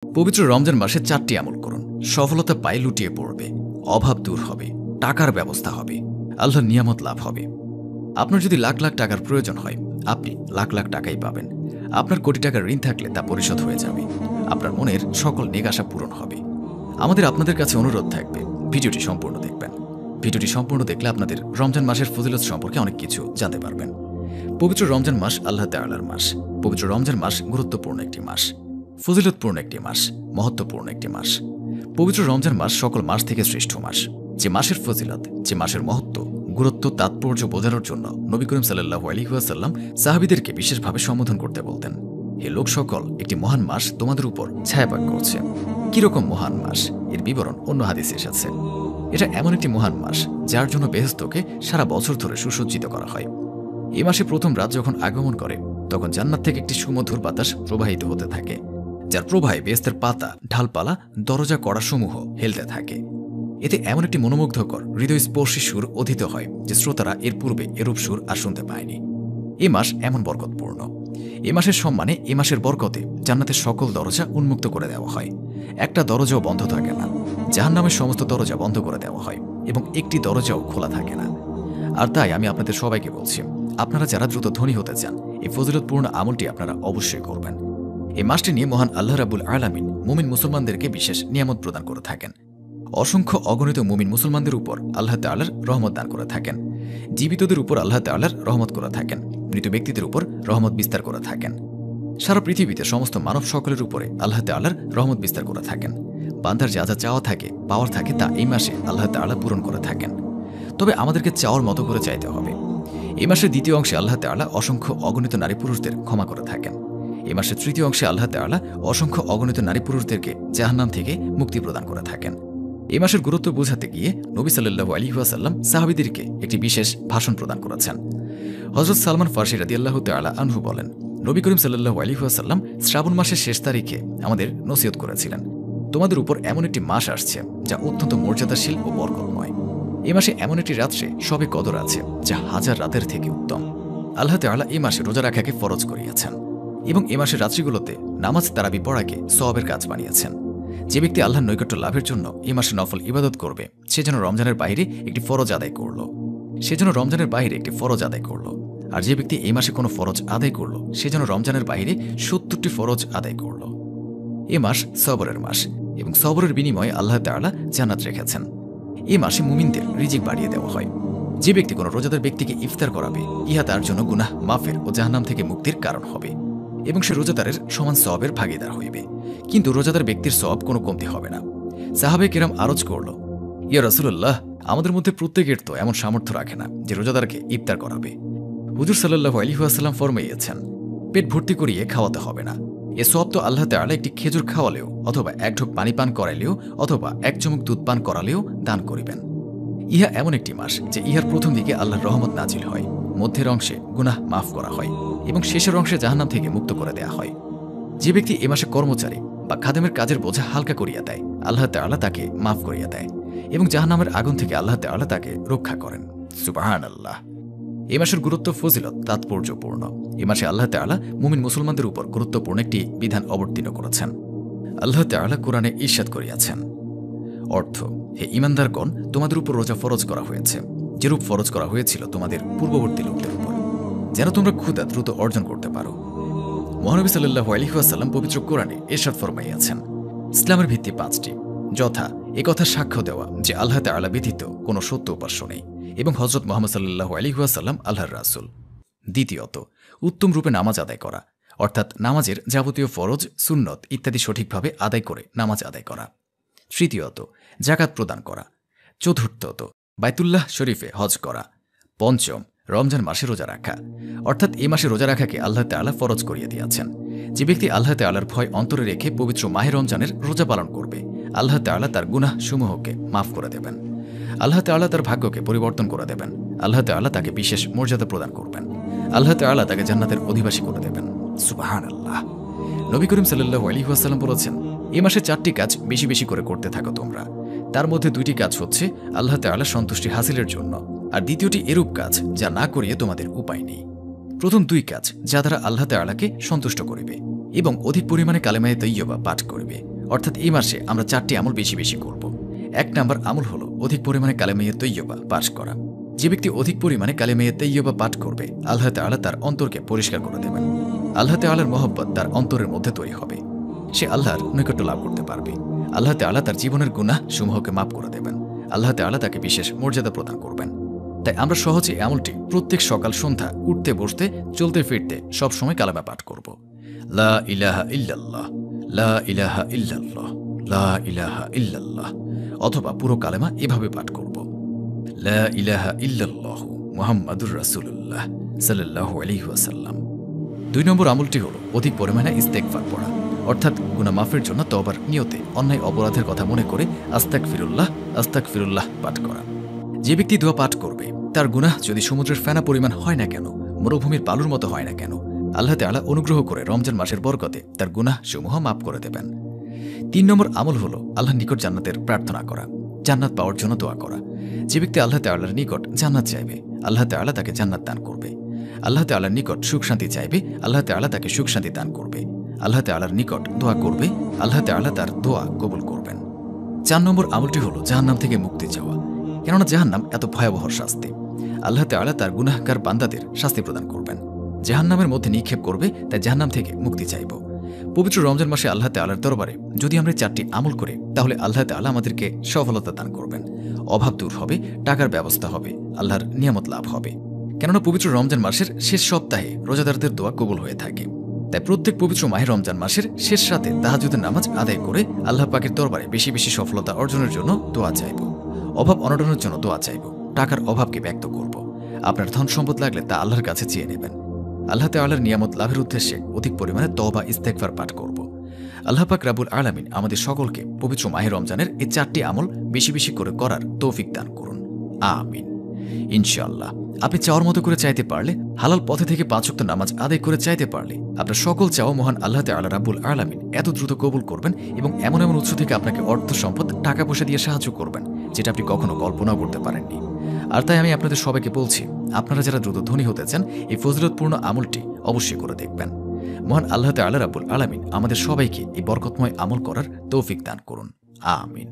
পবিত্র রমজান মাসে 4টি আমল করুন। সফলতা পায়ে লুটিয়ে পড়বে, অভাব দূর হবে, টাকার ব্যবস্থা হবে, আল্লাহর নিয়ামত লাভ হবে। আপনার যদি লাখ লাখ টাকার প্রয়োজন হয়, আপনি লাখ লাখ টাকাই পাবেন। আপনার কোটি টাকার ঋণ থাকলে তা পরিশোধ হয়ে যাবে। আপনার মনের সকল নেক আশা পূরণ হবে। আমাদের আপনাদের কাছে অনুরোধ থাকবে, ভিডিওটি সম্পূর্ণ দেখবেন। ভিডিওটি সম্পূর্ণ দেখলে আপনাদের রমজান মাসের ফজিলত সম্পর্কে অনেক কিছু জানতে পারবেন। পবিত্র রমজান মাস আল্লাহ তাআলার মাস। পবিত্র রমজান মাস গুরুত্বপূর্ণ একটি মাস, ফজিলতপূর্ণ একটি মাস, মহত্বপূর্ণ একটি মাস। পবিত্র রমজান মাস সকল মাস থেকে শ্রেষ্ঠ মাস। যে মাসের ফজিলত, যে মাসের মহত্ব, গুরুত্ব, তাৎপর্য বোঝানোর জন্য নবী করিম সাল্লাল্লাহু আলাইহি ওয়াসাল্লাম সাহাবীদেরকে বিশেষভাবে সম্বোধন করতে বলতেন, হে লোক সকল, একটি মহান মাস তোমাদের উপর ছায়াপাক করছে। কিরকম মহান মাস, এর বিবরণ অন্য হাদিসে এসেছে। এটা এমন একটি মহান মাস যার জন্য বেহেশতকে সারা বছর ধরে সুসজ্জিত করা হয়। এই মাসে প্রথম রাত যখন আগমন করে, তখন জান্নাত থেকে একটি সুমধুর বাতাস প্রবাহিত হতে থাকে, যার প্রবাহে বেহেশতের পাতা, ঢালপালা, দরজা কড়াসমূহ হেলতে থাকে। এতে এমন একটি মনোমুগ্ধকর, হৃদয়স্পর্শী সুর অধীত হয় যে শ্রোতারা এর পূর্বে এরূপ সুর আর শুনতে পায়নি। এ মাস এমন বরকতপূর্ণ। এ মাসের সম্মানে, এ মাসের বরকতে জান্নাতের সকল দরজা উন্মুক্ত করে দেওয়া হয়। একটা দরজাও বন্ধ থাকে না। জাহান্নামের সমস্ত দরজা বন্ধ করে দেওয়া হয় এবং একটি দরজাও খোলা থাকে না। আর তাই আমি আপনাদের সবাইকে বলছি, আপনারা যারা দ্রুত ধনী হতে চান, এই ফজিলতপূর্ণ আমলটি আপনারা অবশ্যই করবেন। এই মাসটি নিয়ে মহান আল্লাহ রাব্বুল আলামিন মুমিন মুসলমানদেরকে বিশেষ নিয়ামত প্রদান করে থাকেন। অসংখ্য অগণিত মুমিন মুসলমানদের উপর আল্লাহ তাআলার রহমত দান করে থাকেন। জীবিতদের উপর আল্লাহ তাআলার রহমত করে থাকেন, মৃত ব্যক্তিদের উপর রহমত বিস্তার করে থাকেন। সারা পৃথিবীতে সমস্ত মানব সকলের উপরে আল্লাহ তাআলার রহমত বিস্তার করে থাকেন। বান্দার যা যা চাওয়া থাকে, পাওয়ার থাকে, তা এই মাসে আল্লাহ তাআলা পূরণ করে থাকেন। তবে আমাদেরকে চাওয়ার মতো করে চাইতে হবে। এই মাসের দ্বিতীয় অংশে আল্লাহ তাআলা অসংখ্য অগণিত নারী পুরুষদের ক্ষমা করে থাকেন। এই মাসের তৃতীয় অংশে আল্লাহ তাআলা অসংখ্য অগণিত নারী পুরুষদেরকে জাহান্নাম থেকে মুক্তি প্রদান করে থাকেন। এই মাসের গুরুত্ব বোঝাতে গিয়ে নবী সাল্লাল্লাহু আলাইহি ওয়াসাল্লাম সাহাবীদেরকে একটি বিশেষ ভাষণ প্রদান করেছেন। হযরত সালমান ফারসি রাদিয়াল্লাহু তাআলা আনহু বলেন, নবী করিম সাল্লাল্লাহু আলাইহি ওয়াসাল্লাম শ্রাবণ মাসের শেষ তারিখে আমাদের নসিহত করেছিলেন, তোমাদের উপর এমন একটি মাস আসছে যা অত্যন্ত মর্যাদাশীল ও বরকতময়। এই মাসে এমন একটি রাত্রে শবে কদর আছে যা হাজার রাতের থেকে উত্তম। আল্লাহ তাআলা এই মাসে রোজা রাখাকে ফরজ করিয়েছেন এবং এই মাসের রাত্রিগুলোতে নামাজ তারাবি পড়াকে সওয়াবের কাজ বানিয়েছেন। যে ব্যক্তি আল্লাহর নৈকট্য লাভের জন্য এই মাসে নফল ইবাদত করবে, সে যেন রমজানের বাইরে একটি ফরজ আদায় করল। আর যে ব্যক্তি এই মাসে কোনো ফরজ আদায় করল, সে যেন রমজানের বাইরে 70টি ফরজ আদায় করল। এ মাস সবরের মাস এবং সবরের বিনিময়ে আল্লাহ তাআলা জান্নাত রেখেছেন। এই মাসে মুমিনদের রিজিক বাড়িয়ে দেওয়া হয়। যে ব্যক্তি কোনো রোজাদার ব্যক্তিকে ইফতার করাবে, ইহা তার জন্য গুনাহ মাফের ও জাহান্নাম থেকে মুক্তির কারণ হবে এবং সে রোজাদারের সমান সওয়াবের ভাগীদার হইবে। কিন্তু রোজাদার ব্যক্তির সওয়াব কোনো কমতি হবে না। সাহাবায়ে কেরাম আরজ করল, ইয়া রাসূলুল্লাহ, আমাদের মধ্যে প্রত্যেকের তো এমন সামর্থ্য রাখে না যে রোজাদারকে ইফতার করাবে। হুজুর সাল্লাল্লাহু আলাইহি ওয়াসাল্লাম ফরমাইয়েছেন, পেট ভর্তি করিয়ে খাওয়াতে হবে না। এ সওয়াব তো আল্লাহ তাআলা একটি খেজুর খাওয়ালেও, অথবা এক ঢোক পানি পান করাইলেও, অথবা এক চুমুক দুধ পান করালেও দান করিবেন। ইহা এমন একটি মাস যে ইহার প্রথম দিকে আল্লাহর রহমত নাজিল হয়, মধ্যের অংশে গুনাহ মাফ করা হয় এবং শেষের অংশে জাহান্নাম থেকে মুক্ত করে দেয়া হয়। যে ব্যক্তি এ মাসে কর্মচারী বা খাদেমের কাজের বোঝা হালকা করিয়া দেয়, আল্লাহ তাআলা তাকে মাফ করিয়া দেয় এবং জাহান্নামের আগুন থেকে আল্লাহ তাআলা তাকে রক্ষা করেন। সুবহানাল্লাহ। এই মাসের গুরুত্ব, ফজিলত তাৎপর্যপূর্ণ। এই মাসে আল্লাহ তাআলা মুমিন মুসলমানদের উপর গুরুত্বপূর্ণ একটি বিধান অবতীর্ণ করেছেন। আল্লাহ তাআলা কোরআনে ইরশাদ করিয়াছেন, অর্থ, হে ঈমানদারগণ, তোমাদের উপর রোজা ফরজ করা হয়েছে, যেরূপ ফরজ করা হয়েছিল তোমাদের পূর্ববর্তী লোকদের উপর, যেন তোমরা ক্ষুধা দ্রুত অর্জন করতে পারো। মহানবী সাল্লাল্লাহু আলাইহি ওয়াসাল্লাম পবিত্র কোরআনে ইরশাদ ফরমাইয়াছেন, ইসলামের ভিত্তি 5টি, যথা একথা সাক্ষ্য দেওয়া যে আল্লাহ তাআলা ব্যতীত কোনো সত্য উপাস্য নেই এবং হযরত মুহাম্মদ সাল্লাল্লাহু আলাইহি ওয়াসাল্লাম আল্লাহর রাসূল। দ্বিতীয়ত, উত্তম রূপে নামাজ আদায় করা, অর্থাৎ নামাজের যাবতীয় ফরজ, সুন্নত ইত্যাদি সঠিকভাবে আদায় করে নামাজ আদায় করা। তৃতীয়ত, যাকাত প্রদান করা। চতুর্থত, বাইতুল্লাহ শরীফে হজ করা। পঞ্চম, রমজান মাসে রোজা রাখা, অর্থাৎ এই মাসে রোজা রাখাকে আল্লাহ তাআলা ফরজ করিয়ে দিয়েছেন। যে ব্যক্তি আল্লাহ তাআলার ভয় অন্তরে রেখে পবিত্র মাহে রমজানের রোজা পালন করবে, আল্লাহ তাআলা তার গুনাহ সমূহকে মাফ করে দেবেন। আল্লাহ তাআলা তার ভাগ্যকে পরিবর্তন করে দেবেন। আল্লাহ তাআলা তাকে বিশেষ মর্যাদা প্রদান করবেন। আল্লাহ তাআলা তাকে জান্নাতের অধিবাসী করে দেবেন। সুবহানাল্লাহ। নবী করিম সাল্লাল্লাহু আলাইহি ওয়াসাল্লাম বলেছেন, এই মাসে 4টি কাজ বেশি বেশি করে করতে থাকো তোমরা। তার মধ্যে 2টি কাজ হচ্ছে আল্লাহ তাআলার সন্তুষ্টি হাসিলের জন্য, আর দ্বিতীয়টি এরূপ কাজ যা না করিয়ে তোমাদের উপায় নেই। প্রথম 2 কাজ যা দ্বারা আল্লাহ তাআলাকে সন্তুষ্ট করিবে এবং অধিক পরিমাণে কালেমায়ে তাইয়্যিবা পাঠ করবে, অর্থাৎ এই মাসে আমরা 4টি আমল বেশি বেশি করব। 1 নম্বর আমল হলো অধিক পরিমাণে কালেমে তৈয়বা পাঠ করা। যে ব্যক্তি অধিক পরিমাণে কালেমে তৈয়বা পাঠ করবে, আল্লাহ তাআলা তার অন্তরকে পরিষ্কার করে দেবেন। আল্লাহ তাআলার মহব্বত তার অন্তরের মধ্যে তৈরি হবে। সে আল্লাহর নৈকট্য লাভ করতে পারবে। আল্লাহ তাআলা তার জীবনের গুনাহ সমূহকে মাফ করে দেবেন। আল্লাহ তাআলা তাকে বিশেষ মর্যাদা প্রদান করবেন। তাই আমরা সহজে এই আমলটি প্রত্যেক সকাল সন্ধ্যা উঠতে বসতে চলতে ফিরতে সব সময় কালেমা পাঠ করব। লা ইলাহা ইল্লাল্লাহ, লা ইলাহা ইল্লাল্লাহ, লা ইলাহা ইল্লাল্লাহ, অথবা পুরো কালেমা এভাবে পাঠ করব। লা ইলাহা ইল্লাল্লাহু মুহাম্মাদুর রাসূলুল্লাহ সাল্লাল্লাহু আলাইহি ওয়াসাল্লাম। 2 নম্বর আমলটি হলো অধিক পরিমাণে ইস্তেগফার পড়া, অর্থাৎ গুনাহ মাফের জন্য তওবার নিয়তে অন্যায় অপরাধের কথা মনে করে আস্তাগফিরুল্লাহ আস্তাগফিরুল্লাহ পাঠ করা। যে ব্যক্তি দোয়া পাঠ করবে, তার গুনাহ যদি সমুদ্রের ফেনা পরিমাণ হয় না কেন, মরুভূমির বালুর মতো হয় না কেন, আল্লাহ তাআলা অনুগ্রহ করে রমজান মাসের বরকতে তার গুনাহ সমূহ মাফ করে দেবেন। 3 নম্বর আমল হলো আল্লাহর নিকট জান্নাতের প্রার্থনা করা, জান্নাত পাওয়ার জন্য দোয়া করা। যে ব্যক্তি আল্লাহ তাআলার নিকট জান্নাত চাইবে, আল্লাহ তাআলা তাকে জান্নাত দান করবে। আল্লাহ তাআলার নিকট সুখ শান্তি চাইবে, আল্লাহ তাআলা তাকে সুখ শান্তি দান করবে। আল্লাহ তাআলার নিকট দোয়া করবে, আল্লাহ তাআলা তার দোয়া কবুল করবেন। 4 নম্বর আমলটি হলো জাহান্নাম থেকে মুক্তি চাওয়া, কেননা জাহান্নাম এত ভয়াবহ শাস্তি। আল্লাহ তাআলা তার গুনাহগার বান্দাদের শাস্তি প্রদান করবেন, জাহান্নামের মধ্যে নিক্ষেপ করবে। তাই জাহান্নাম থেকে মুক্তি চাইব। পবিত্র রমজান মাসে আল্লাহ তাআলার দরবারে যদি আমরা 4টি আমল করি, তাহলে আল্লাহ তাআলা আমাদেরকে সফলতা দান করবেন, অভাব দূর হবে, টাকার ব্যবস্থা হবে, আল্লাহর নিয়ামত লাভ হবে। কেননা পবিত্র রমজান মাসের শেষ সপ্তাহে রোজাদারদের দোয়া কবুল হয়ে থাকে। তাই প্রত্যেক পবিত্র মাহে রমজান মাসের শেষ রাতে তাহাজ্জুদের নামাজ আদায় করে আল্লাহ পাকের দরবারে বেশি বেশি সফলতা অর্জনের জন্য দোয়া চাইব, অভাব অনটনের জন্য দোয়া চাইব, টাকার অভাবকে ব্যক্ত করব। আপনার ধন সম্পদ লাগলে তা আল্লাহর কাছে চেয়ে নেবেন। আল্লাহ তাআলার নিয়ামত লাভের উদ্দেশ্যে অধিক পরিমাণে তওবা ইস্তেগফার পাঠ করব। আল্লাহ পাক রাব্বুল আলামিন আমাদের সকলকে পবিত্র মাহে রমজানের এই 4টি আমল বেশি বেশি করে করার তৌফিক দান করুন, আমিন। ইনশাআল্লাহ আপনি চাওয়ার মতো করে চাইতে পারলে, হালাল পথে থেকে 5 ওয়াক্ত নামাজ আদায় করে চাইতে পারলে, আপনার সকল চাওয়া মহান আল্লাহ তাআলা রাব্বুল আলামিন এত দ্রুত কবুল করবেন এবং এমন এমন উৎস থেকে আপনাকে অর্থ সম্পদ টাকা পয়সা দিয়ে সাহায্য করবেন, যেটা আপনি কখনো কল্পনাও করতে পারেননি। আর তাই আমি আপনাদের সবাইকে বলছি, আপনারা যারা দ্রুত ধনী হতে চান, এই ফজিলতপূর্ণ আমলটি অবশ্যই করে দেখবেন। মহান আল্লাহ তাআলা রাব্বুল আলামিন আমাদের সবাইকে এই বরকতময় আমল করার তৌফিক দান করুন, আমিন।